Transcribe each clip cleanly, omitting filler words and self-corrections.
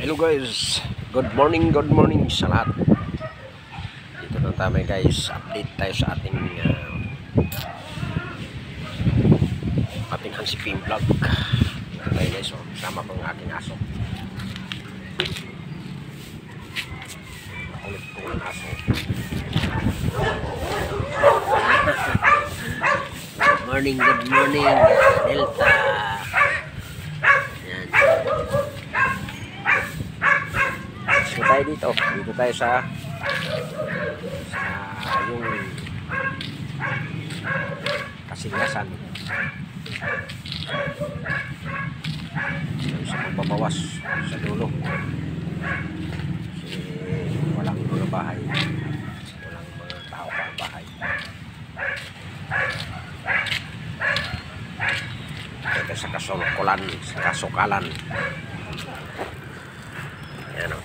Hello guys, good morning sa lahat. Dito na tayo guys, update tayo sa ating Hansiping vlog. Dito tayo guys, sama ko ang aking aso. Makulit ko ang aso. Good morning Delta. Dito tayo sa yung kasingasan sa pagbabawas sa dulo kasi walang mga bahay, walang mga tao pa ang bahay. Dito sa kasukalan yan o.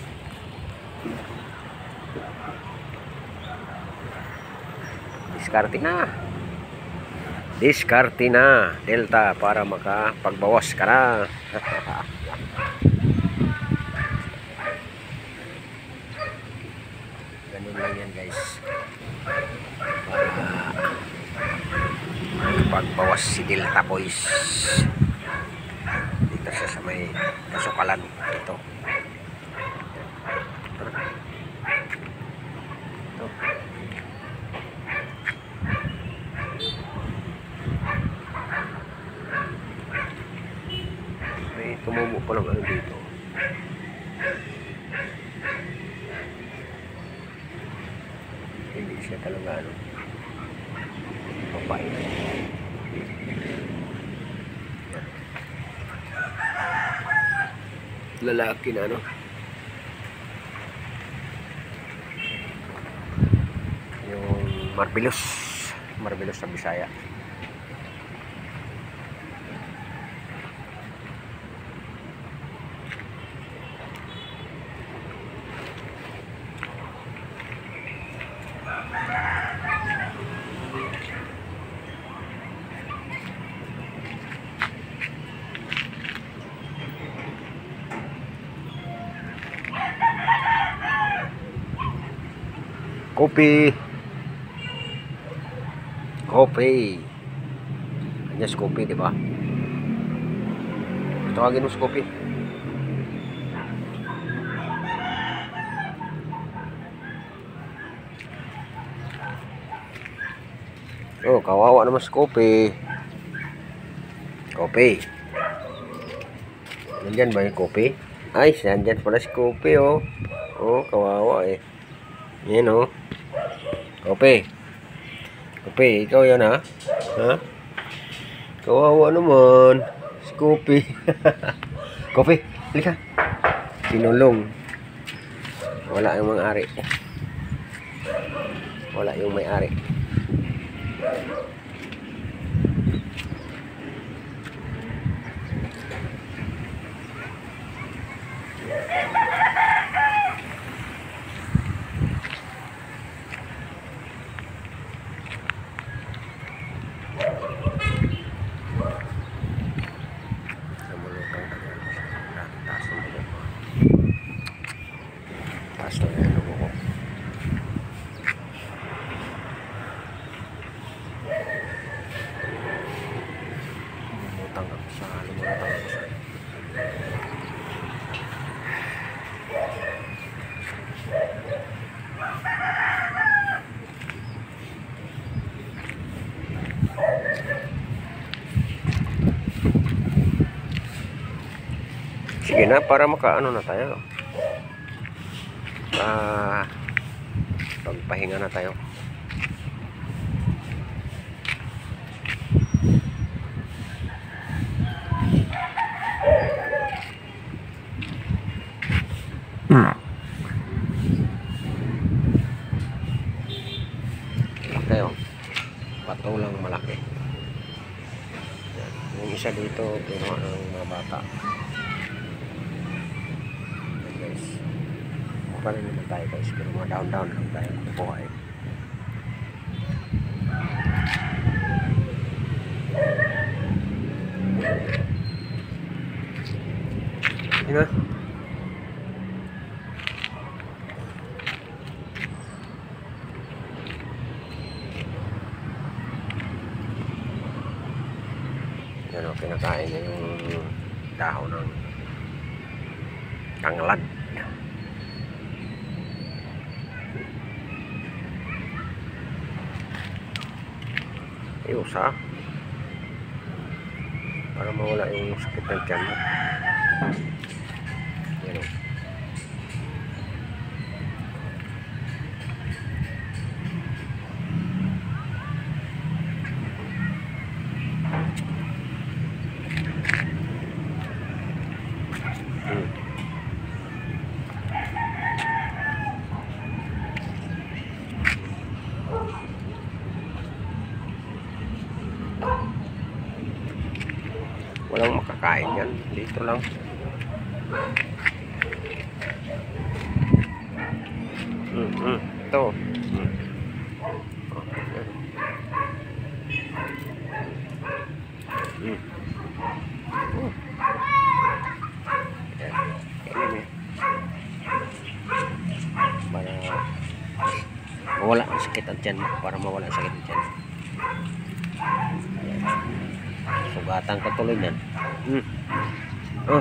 Diskarte na Delta para makapagbawas ka na. Ganun lang yan guys, para pagbawas si Delta boys. Dito siya sa may kasukalan ito. Tumubo pa lang ano dito. Hindi siya talaga ano, mabait. Lalaki na ano, yung marbilos sa Bisaya. Kopi. Kanya si Kopi, di ba? Tawagin mo si Kopi. Oh, kawawa naman si Kopi. Kopi. Nandyan ba yung Kopi? Ay, nandyan pala si Kopi, oh. Oh, kawawa eh. Yan, oh. Kopi, ikaw yan ha? Ha? Kawawa naman si Kopi. Kopi, halika. Sinulong. Wala yung may-ari. Wala yung may-ari. Sige na, para makaano na tayo. Pagpahinga na tayo. Laki oh. Pato lang malaki. Yung isa dito, pinuha ng mga bata. Guys, paano naman tayo guys, pero mga down lang tayo buhay. Yun na. kinakain niya yung dahon ng tanglad. Ayos ha, para mawala yung sakit ng tiyan mo. Yan o. Walang makakain yan. Dito lang. Ito. Para mawala ang sakit ang tiyan mo. Para mawala ang sakit ang tiyan mo. Sugatan ka tuloy yan. Ito.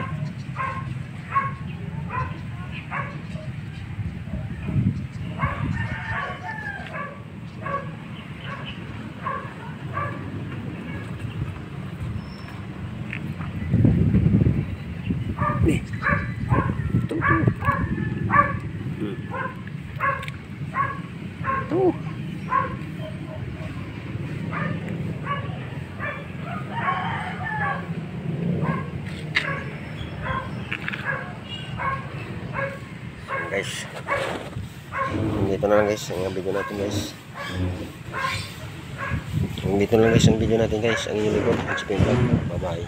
Guys, dito na lang guys ang video natin guys. Dito na lang guys ang video natin guys. Ang inyong likod, bye bye.